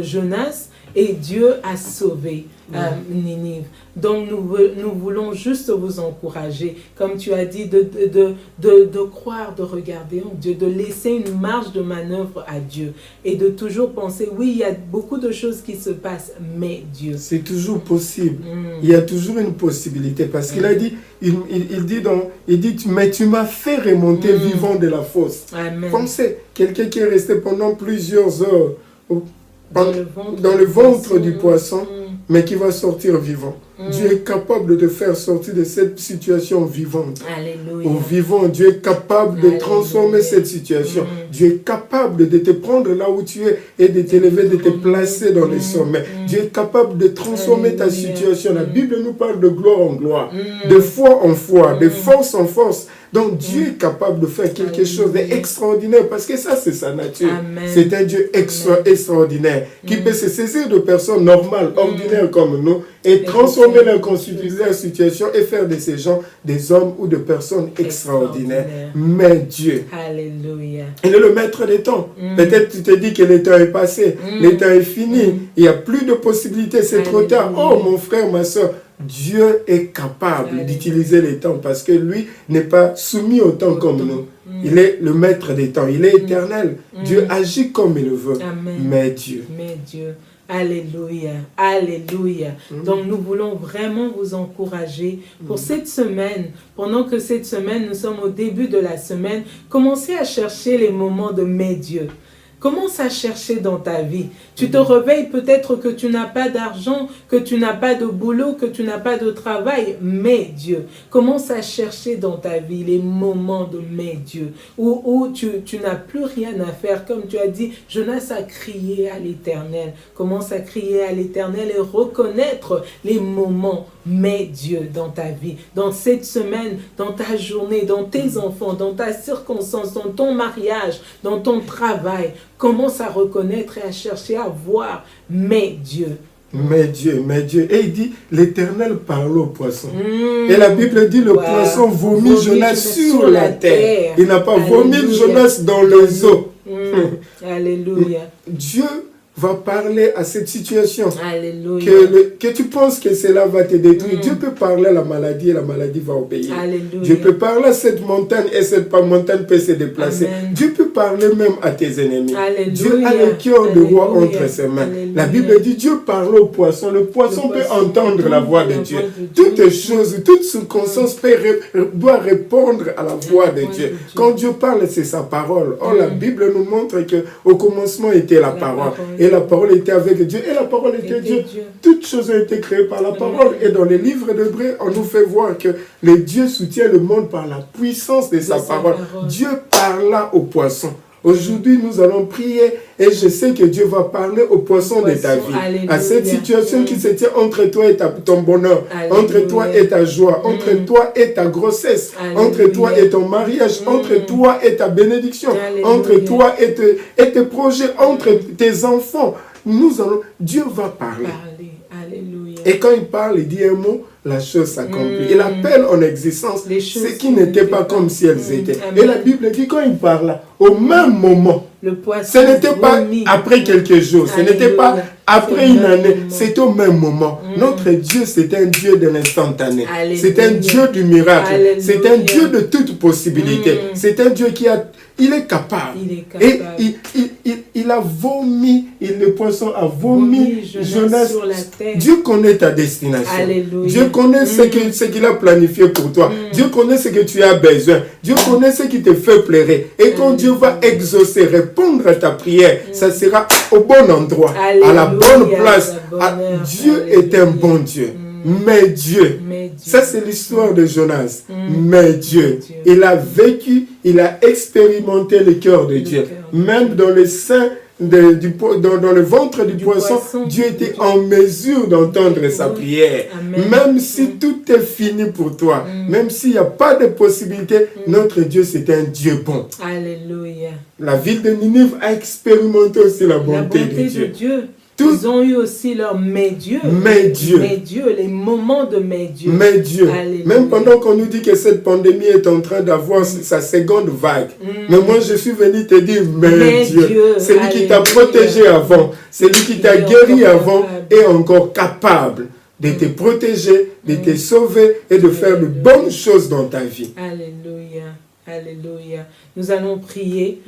Jonas, et Dieu a sauvé Ninive. Donc nous voulons juste vous encourager, comme tu as dit, de croire, de regarder en Dieu, de laisser une marge de manœuvre à Dieu et de toujours penser, oui, il y a beaucoup de choses qui se passent, mais Dieu. C'est toujours possible. Il y a toujours une possibilité, parce qu'il a dit, il dit, mais tu m'as fait remonter vivant de la fosse. Amen. Pensez, quelqu'un qui est resté pendant plusieurs heures dans le ventre du poisson, mais qui va sortir vivant. Dieu est capable de faire sortir de cette situation vivante. Alléluia. Au vivant, Dieu est capable de transformer cette situation. Dieu est capable de te prendre là où tu es et de t'élever, de te placer dans les sommets. Dieu est capable de transformer ta situation. La Bible nous parle de gloire en gloire, de foi en foi, de force en force, Donc Dieu est capable de faire quelque chose d'extraordinaire parce que ça c'est sa nature. C'est un Dieu extraordinaire qui peut se saisir de personnes normales, ordinaires comme nous et transformer leur situation et faire de ces gens des hommes ou de personnes extraordinaires. Mais Dieu, Alléluia. il est le maître des temps. Peut-être tu te dis que le temps est passé, le temps est fini, il n'y a plus de possibilités, c'est trop tard. Oh mon frère, ma soeur, Dieu est capable d'utiliser les temps parce que lui n'est pas soumis au temps comme nous. Il est le maître des temps, il est éternel. Dieu agit comme il le veut. Mais Dieu. Alléluia, alléluia. Donc nous voulons vraiment vous encourager pour cette semaine. Pendant que cette semaine, nous sommes au début de la semaine, commencez à chercher les moments de mes dieux. Commence à chercher dans ta vie. Tu te réveilles peut-être que tu n'as pas d'argent, que tu n'as pas de boulot, que tu n'as pas de travail. Mais Dieu, commence à chercher dans ta vie les moments de mes dieux. Où tu n'as plus rien à faire. Comme tu as dit, Jonas a crié à l'Éternel. Commence à crier à l'Éternel et reconnaître les moments, mes dieux, dans ta vie. Dans cette semaine, dans ta journée, dans tes enfants, dans ta circonstance, dans ton mariage, dans ton travail. Commence à reconnaître et à chercher à voir mes dieux. Mais Dieu. Et il dit, l'Éternel parle au poisson. Et la Bible dit, le poisson vomit Jonas sur la terre. Il n'a pas vomi Jonas dans les eaux. Alléluia. Dieu va parler à cette situation. Alléluia. Que tu penses que cela va te détruire. Dieu peut parler à la maladie et la maladie va obéir. Alléluia. Dieu peut parler à cette montagne et cette montagne peut se déplacer. Amen. Dieu peut parler même à tes ennemis. Alléluia. Dieu a le cœur de roi entre ses mains. Alléluia. La Bible dit Dieu parle au poisson. Le poisson peut entendre la voix de Dieu. Toutes choses, toutes circonstances doivent répondre à la voix de Dieu. Quand Dieu parle, c'est sa parole. Or, la Bible nous montre qu'au commencement était la parole. Et la parole était avec Dieu. Et la parole était Dieu. Toutes choses ont été créées par la parole. Et dans les livres d'Hébreux, on nous fait voir que le Dieu soutient le monde par la puissance de sa parole. Dieu parla au poisson. Aujourd'hui, nous allons prier et je sais que Dieu va parler au poisson de ta vie. Alléluia. À cette situation qui se tient entre toi et ton bonheur, Alléluia. Entre toi et ta joie, entre toi et ta grossesse, Alléluia. Entre toi et ton mariage, entre toi et ta bénédiction, Alléluia. Entre toi et tes projets, entre tes enfants. Dieu va parler. Alléluia. Et quand il parle, il dit un mot, la chose s'accomplit. Il appelle en existence ce qui n'était pas comme si elles étaient. Amen. Et la Bible dit, quand il parle, au même moment, ce n'était pas après quelques jours, ce n'était pas après une année, c'est au même moment. Notre Dieu, c'est un Dieu de l'instantané. C'est un Dieu du miracle. C'est un Dieu de toute possibilité. C'est un Dieu il est capable. Et il a vomi, le poisson a vomi Jonas. Sur la terre. Dieu connaît ta destination. Alléluia. Dieu connaît ce qu'il a planifié pour toi. Dieu connaît ce que tu as besoin. Dieu connaît ce qui te fait pleurer. Et quand Dieu va exaucer, répondre à ta prière, ça sera au bon endroit, à la bonne place. Dieu est un bon Dieu. Mais Dieu, ça c'est l'histoire de Jonas. Mais Dieu, il a vécu, il a expérimenté le cœur de Dieu. Même dans le sein, dans le ventre du poisson, Dieu était en mesure d'entendre sa prière. Amen. Même si tout est fini pour toi, même s'il n'y a pas de possibilité, notre Dieu c'est un Dieu bon. Alléluia. La ville de Ninive a expérimenté aussi la bonté de Dieu. Ils ont eu aussi leur mes dieux. Mais Dieu. Les moments de mes dieux. Mais Dieu. Alléluia. Même pendant qu'on nous dit que cette pandémie est en train d'avoir sa seconde vague. Mais moi, je suis venu te dire, mais Dieu. C'est lui qui t'a protégé avant. C'est lui qui t'a guéri avant et encore capable de te protéger, de te sauver et de faire de bonnes choses dans ta vie. Alléluia. Alléluia. Nous allons prier.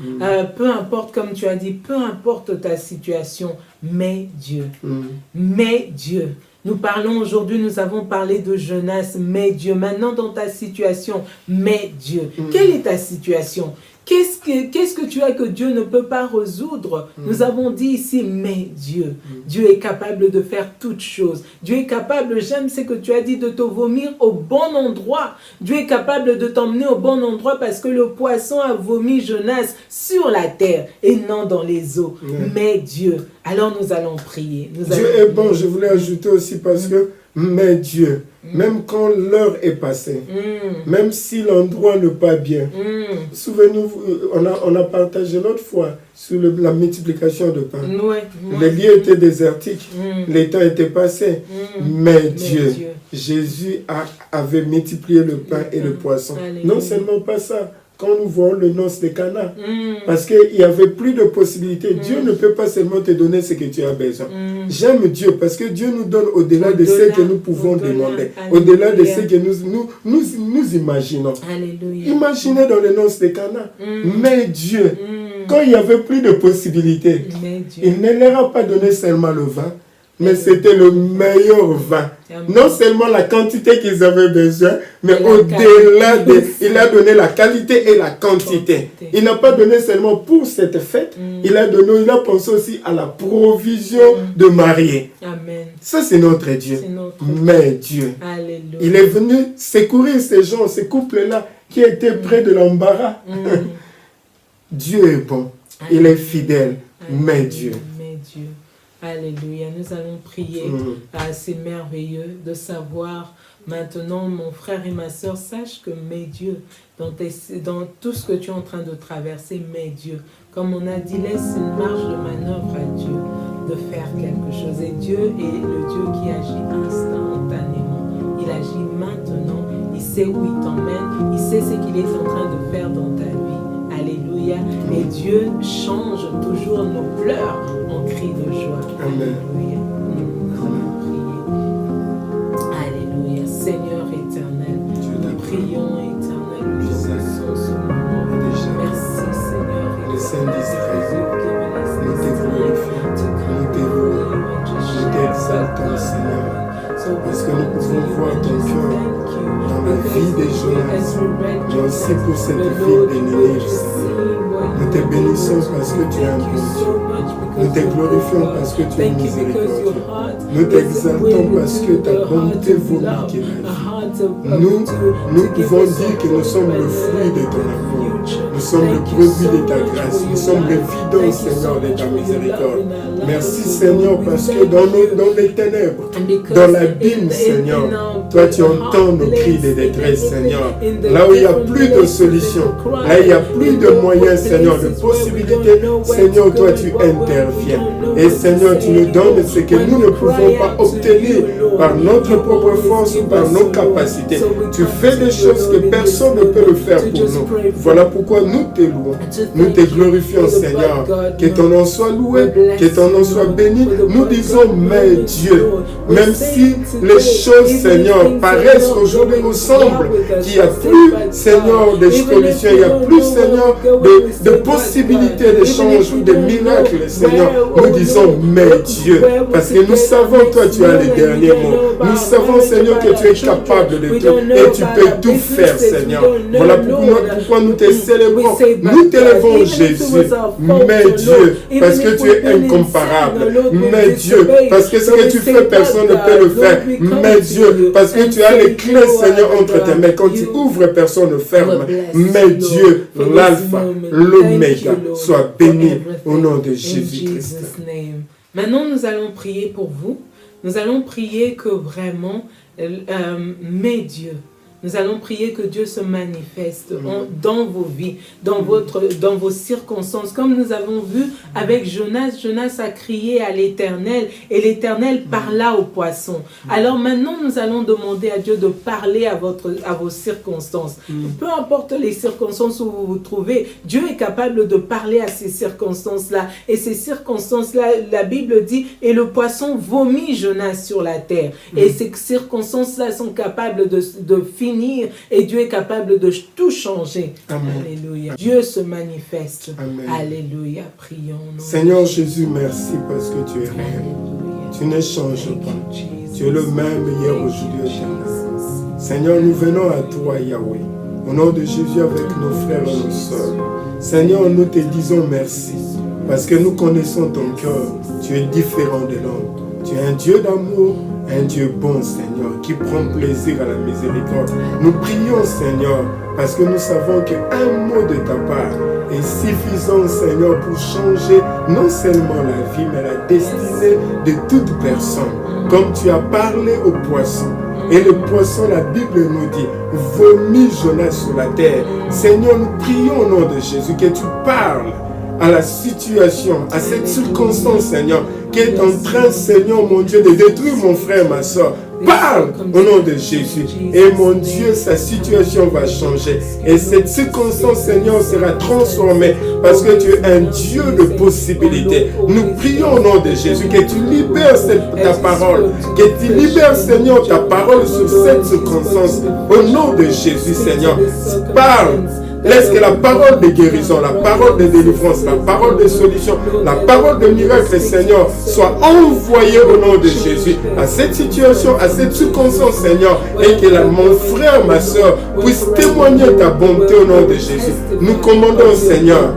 Peu importe, comme tu as dit, peu importe ta situation, mais Dieu. Mais Dieu. Nous parlons aujourd'hui, nous avons parlé de Jonas, mais Dieu. Maintenant, dans ta situation, mais Dieu. Quelle est ta situation? Qu'est-ce que tu as que Dieu ne peut pas résoudre? Nous avons dit ici, mais Dieu. Dieu est capable de faire toutes choses. Dieu est capable, j'aime ce que tu as dit, de te vomir au bon endroit. Dieu est capable de t'emmener au bon endroit parce que le poisson a vomi Jonas sur la terre et non dans les eaux. Mais Dieu. Alors nous allons prier. Dieu est bon, je voulais ajouter aussi parce que Mais Dieu, même quand l'heure est passée, même si l'endroit n'est pas bien, souvenez-vous, on a partagé l'autre fois sur la multiplication de pain. Les lieux étaient désertiques, les temps étaient passés, mais Dieu, Jésus avait multiplié le pain et le poisson. Non seulement pas ça, quand nous voyons le noces de Cana, parce qu'il n'y avait plus de possibilités. Dieu ne peut pas seulement te donner ce que tu as besoin. J'aime Dieu parce que Dieu nous donne au-delà de ce que nous pouvons demander, au-delà de ce que nous imaginons. Alléluia. Imaginez dans le noces de Cana. Mais Dieu, quand il n'y avait plus de possibilités, il ne leur a pas donné seulement le vin, mais c'était le meilleur vin. Non seulement la quantité qu'ils avaient besoin, mais au-delà il a donné la qualité et la quantité. Il n'a pas donné seulement pour cette fête, il a pensé aussi à la provision de mariés. Amen. Ça, c'est notre Dieu. Mais Dieu, Alléluia. il est venu secourir ces gens, ces couples-là qui étaient près de l'embarras. Dieu est bon, il est fidèle, mais Dieu. Alléluia. Nous allons prier. C'est merveilleux de savoir maintenant, mon frère et ma soeur, sache que mes dieux, dans tout ce que tu es en train de traverser, mes dieux, comme on a dit, laisse une marge de manœuvre à Dieu de faire quelque chose. Et Dieu est le Dieu qui agit instantanément. Il agit maintenant. Il sait où il t'emmène. Il sait ce qu'il est en train de faire dans ta vie. Alléluia. Et Dieu change toujours nos pleurs en cris de joie. Alléluia. Nous allons prier. Alléluia. Seigneur éternel, nous prions éternel, nous bénissons ce moment. Merci Seigneur. Le Saint d'Israël, nous te glorifions, nous t'exaltons Seigneur, parce que nous pouvons voir ton cœur dans la vie des Jonas, mais aussi pour cette vie de Nénive. Nous te bénissons parce que tu es un bon Dieu. Nous te glorifions parce que tu es miséricordieux. Nous t'exaltons parce que ta bonté vomit la vie. Nous pouvons dire que nous sommes le fruit de ton amour. Nous sommes le produit de ta grâce. Nous sommes l'évidence, Seigneur, de ta miséricorde. Merci, Seigneur, parce que dans les ténèbres, dans l'abîme, Seigneur, toi, tu entends nos cris de détresse, Seigneur. Là où il n'y a plus de solution, là où il n'y a plus de moyens, Seigneur, de possibilités, Seigneur, toi, tu interviens. Et Seigneur, tu nous donnes ce que nous ne pouvons pas obtenir par notre propre force ou par nos capacités. Tu fais des choses que personne ne peut le faire pour nous. Voilà pourquoi nous te louons. Nous te glorifions, Seigneur. Que ton nom soit loué, que ton nom soit béni. Nous disons, mais Dieu, même si les choses, Seigneur, paraissent aujourd'hui, nous semble qu'il n'y a plus, Seigneur, de solutions, il n'y a plus, Seigneur, de possibilités d'échange ou de miracles, Seigneur. Nous disons, mais Dieu, parce que nous savons, toi, tu as les derniers mots. Nous savons, Seigneur, que tu es capable de tout et tu peux tout faire, Seigneur. Voilà pourquoi nous te célébrons. Nous t'élèvons, Jésus. Mais Dieu, parce que tu es incomparable. Mais Dieu, parce que ce que tu fais, personne ne peut le faire. Mais Dieu, parce que tu as les clés, Seigneur, entre tes mains. Quand tu ouvres, personne ne ferme. Mais Dieu, l'alpha, l'oméga, soit béni au nom de Jésus-Christ. Maintenant, nous allons prier pour vous. Nous allons prier que vraiment, mais Dieu, nous allons prier que Dieu se manifeste dans vos vies, dans vos circonstances. Comme nous avons vu avec Jonas, Jonas a crié à l'Éternel et l'Éternel parla au poisson. Alors maintenant, nous allons demander à Dieu de parler à vos circonstances. Peu importe les circonstances où vous vous trouvez, Dieu est capable de parler à ces circonstances-là. Et ces circonstances-là, la Bible dit, et le poisson vomit Jonas sur la terre. Et ces circonstances-là sont capables de finir et Dieu est capable de tout changer. Amen. Alléluia. Dieu se manifeste. Amen. Alléluia. Prions. Seigneur Jésus, merci parce que tu es réel. Tu ne changes pas. Tu es le même hier, aujourd'hui et éternel. Seigneur, nous venons à toi, Yahweh. Au nom de Jésus avec nos frères et nos sœurs. Seigneur, nous te disons merci parce que nous connaissons ton cœur. Tu es différent de l'homme. Tu es un Dieu d'amour, un Dieu bon, Seigneur, qui prend plaisir à la miséricorde. Nous prions, Seigneur, parce que nous savons qu'un mot de ta part est suffisant, Seigneur, pour changer non seulement la vie, mais la destinée de toute personne. comme tu as parlé au poisson. Et le poisson, la Bible nous dit, vomit Jonas sur la terre. Seigneur, nous prions au nom de Jésus que tu parles à la situation, à cette circonstance, Seigneur, qui est en train, Seigneur, mon Dieu, de détruire mon frère, ma soeur. Parle au nom de Jésus. Et mon Dieu, sa situation va changer. Et cette circonstance, Seigneur, sera transformée parce que tu es un Dieu de possibilités. Nous prions au nom de Jésus que tu libères ta parole. Que tu libères, Seigneur, ta parole sur cette circonstance. Au nom de Jésus, Seigneur, parle. Laisse que la parole de guérison, la parole de délivrance, la parole de solution, la parole de miracle, Seigneur, soit envoyée au nom de Jésus à cette situation, à cette circonstance, Seigneur, et que mon frère, ma soeur, puisse témoigner ta bonté au nom de Jésus. Nous commandons, Seigneur,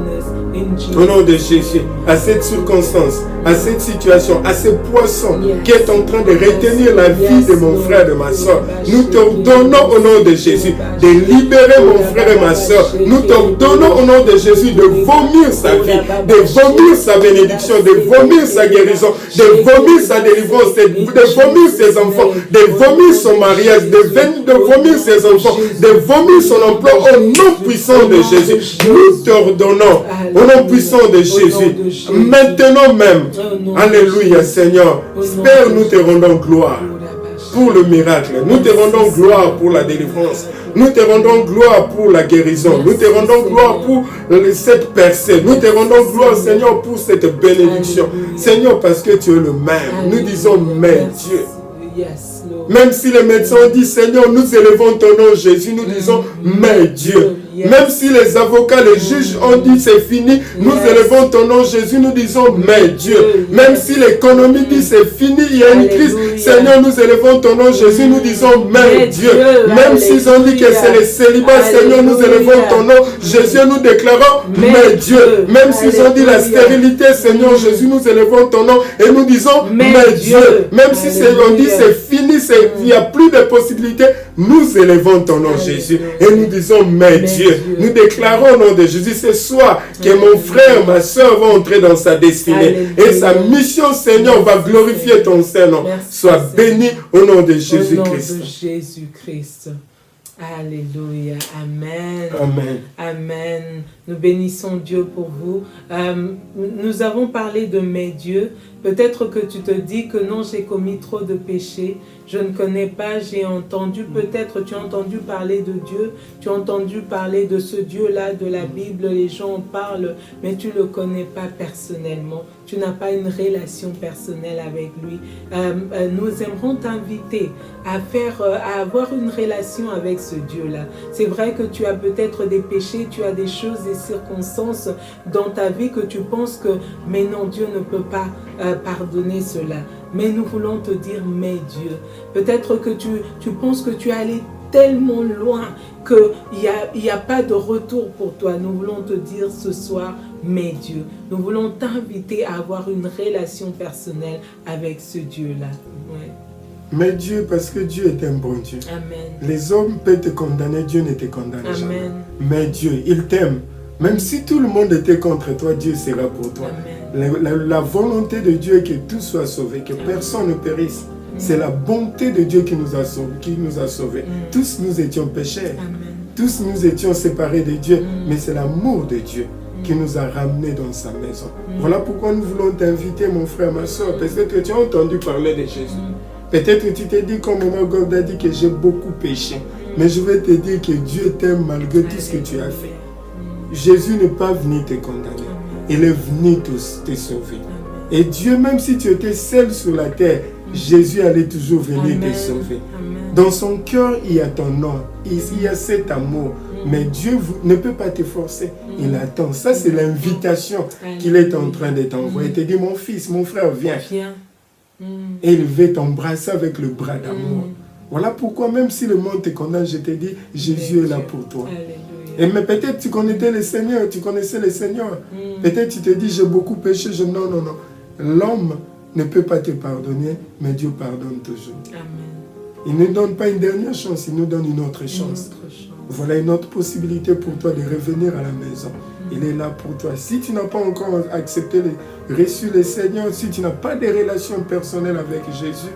au nom de Jésus, à cette circonstance, à cette situation, à ce poisson qui est en train de retenir la vie de mon frère, de ma soeur. Nous t'ordonnons au nom de Jésus de libérer mon frère et ma soeur. Nous t'ordonnons au nom de Jésus de vomir sa vie, de vomir sa bénédiction, de vomir sa guérison, de vomir sa délivrance, de vomir ses enfants, de vomir son mariage, de vomir ses enfants, de vomir son emploi au nom puissant de Jésus. Nous t'ordonnons au nom puissant de Jésus, maintenant même. Alléluia, Seigneur. Père, nous te rendons gloire pour le miracle. Nous te rendons gloire pour la délivrance. Nous te rendons gloire pour la guérison. Nous te rendons gloire pour cette percée. Nous te rendons gloire, Seigneur, pour cette bénédiction. Seigneur, parce que tu es le même. Nous disons, mais Dieu. Même si les médecins disent, Seigneur, nous élevons ton nom, Jésus, nous disons, mais Dieu. Même si les avocats, les juges ont dit c'est fini, nous élevons ton nom, Jésus, nous disons, mais Dieu. Même si l'économie dit c'est fini, il y a une crise, Seigneur, nous élevons ton nom, Jésus, nous disons, mais Dieu. Même s'ils ont dit que c'est le célibat, Seigneur, nous élevons ton nom, Jésus, nous déclarons, mais Dieu. Même s'ils ont dit la stérilité, Seigneur, Jésus, nous élevons ton nom et nous disons, mais Dieu. Même si on dit c'est fini, il n'y a plus de possibilités, nous élevons ton nom, Jésus, et nous disons, mais Dieu. Nous déclarons au nom de Jésus ce soir que mon frère, ma soeur va entrer dans sa destinée. Et sa mission, Seigneur, va glorifier ton Saint-Nom. Sois béni au nom de Jésus-Christ. Au nom de Jésus-Christ. Alléluia. Amen. Amen. Amen. Nous bénissons Dieu pour vous. Nous avons parlé de mes dieux. Peut-être que tu te dis que non, j'ai commis trop de péchés. Je ne connais pas, j'ai entendu, peut-être tu as entendu parler de Dieu, tu as entendu parler de ce Dieu-là, de la Bible, les gens en parlent, mais tu ne le connais pas personnellement. Tu n'as pas une relation personnelle avec lui. Nous aimerons t'inviter à avoir une relation avec ce Dieu-là. C'est vrai que tu as peut-être des péchés, tu as des choses, des circonstances dans ta vie que tu penses que, mais non, Dieu ne peut pas pardonner cela. Mais nous voulons te dire, mais Dieu. Peut-être que tu penses que tu es allé tellement loin qu'il n'y a pas de retour pour toi. Nous voulons te dire ce soir, mais Dieu. Nous voulons t'inviter à avoir une relation personnelle avec ce Dieu-là. Ouais. Mais Dieu, parce que Dieu est un bon Dieu. Amen. Les hommes peuvent te condamner, Dieu ne te condamne jamais. Mais Dieu, il t'aime. Même si tout le monde était contre toi, Dieu sera pour toi. La volonté de Dieu est que tout soit sauvé, que personne ne périsse. C'est la bonté de Dieu qui nous a sauvés. Tous nous étions pécheurs. Tous nous étions séparés de Dieu. Mais c'est l'amour de Dieu qui nous a ramenés dans sa maison. Voilà pourquoi nous voulons t'inviter, mon frère, ma soeur. Peut-être que tu as entendu parler de Jésus. Peut-être que tu t'es dit, comme Maman God a dit, que j'ai beaucoup péché. Mais je vais te dire que Dieu t'aime malgré tout ce que tu as fait. Jésus n'est pas venu te condamner. Il est venu te sauver. Et Dieu, même si tu étais seul sur la terre, Jésus allait toujours venir te sauver. Dans son cœur, il y a ton nom. Il y a cet amour. Mais Dieu ne peut pas te forcer. Il attend. Ça, c'est l'invitation qu'il est en train de t'envoyer. Il te dit, mon fils, mon frère, viens. Et il veut t'embrasser avec le bras d'amour. Voilà pourquoi, même si le monde te condamne, je te dis, Jésus est là pour toi. Mais peut-être tu connaissais le Seigneur, Peut-être tu te dis, j'ai beaucoup péché. Non. L'homme ne peut pas te pardonner, mais Dieu pardonne toujours. Amen. Il ne donne pas une dernière chance, il nous donne une autre chance. Voilà une autre possibilité pour toi de revenir à la maison. Il est là pour toi. Si tu n'as pas encore accepté, reçu le Seigneur, si tu n'as pas de relation personnelle avec Jésus,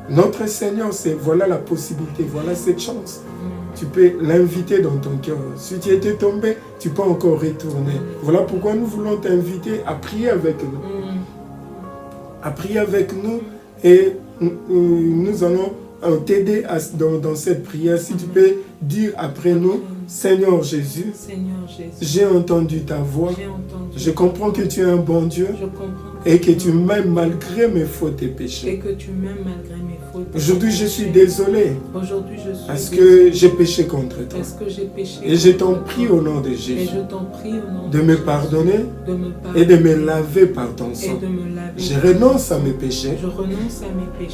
Notre Seigneur, voilà la possibilité, voilà cette chance. Tu peux l'inviter dans ton cœur. Si tu étais tombé, tu peux encore retourner. Voilà pourquoi nous voulons t'inviter à prier avec nous. À prier avec nous et nous allons t'aider dans cette prière. Si tu peux dire après nous, Seigneur Jésus, j'ai entendu ta voix. Je comprends que tu es un bon Dieu et que tu m'aimes malgré mes fautes et péchés. Aujourd'hui, je suis désolé parce que j'ai péché contre toi. Et je t'en prie au nom de Jésus de me pardonner et de me laver par ton sang. Je renonce à mes péchés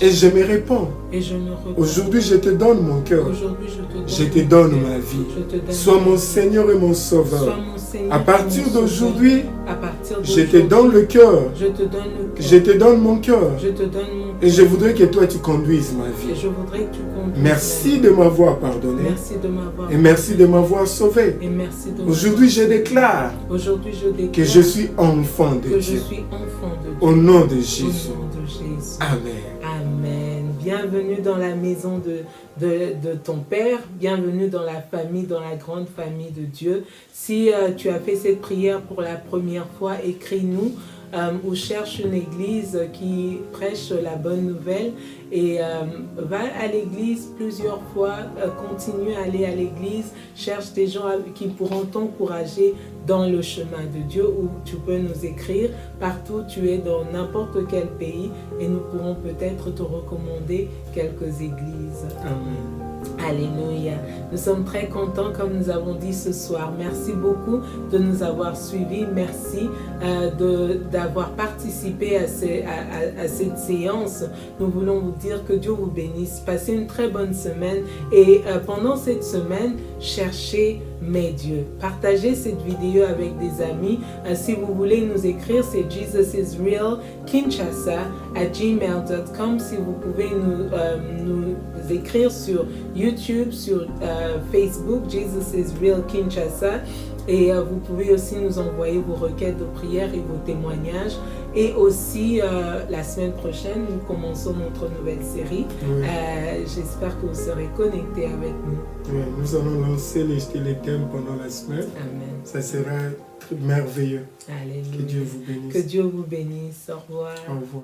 et je me répands. Aujourd'hui, je te donne mon cœur. Je te donne ma vie. Sois mon Seigneur et mon Sauveur. À partir d'aujourd'hui, je te donne le cœur. Je te donne mon cœur. Et je voudrais que toi tu conduises ma vie. Merci de m'avoir pardonné. Et merci de m'avoir sauvé. Aujourd'hui, je déclare que je suis enfant de Dieu. Au nom de Jésus. Amen. Amen. Bienvenue dans la maison de ton Père. Bienvenue dans la famille, dans la grande famille de Dieu. Si tu as fait cette prière pour la première fois, écris-nous. Ou cherche une église qui prêche la bonne nouvelle et va à l'église plusieurs fois, continue à aller à l'église, cherche des gens qui pourront t'encourager dans le chemin de Dieu, ou tu peux nous écrire partout où tu es dans n'importe quel pays et nous pourrons peut-être te recommander quelques églises. Amen. Alléluia. Nous sommes très contents, comme nous avons dit ce soir. Merci beaucoup de nous avoir suivis. Merci d'avoir participé à cette séance. Nous voulons vous dire que Dieu vous bénisse. Passez une très bonne semaine. Et pendant cette semaine, cherchez mes dieux. Partagez cette vidéo avec des amis. Si vous voulez nous écrire, c'est JesusIsRealKinshasa@gmail.com. Si vous pouvez nous écrire sur YouTube, sur Facebook, Jesus is Real Kinshasa. Et vous pouvez aussi nous envoyer vos requêtes de prière et vos témoignages. Et aussi, la semaine prochaine, nous commençons notre nouvelle série. Oui. J'espère que vous serez connectés avec nous. Oui, nous allons lancer les thèmes pendant la semaine. Amen. Ça sera merveilleux. Alléluia. Que Dieu vous bénisse. Que Dieu vous bénisse. Au revoir. Au revoir.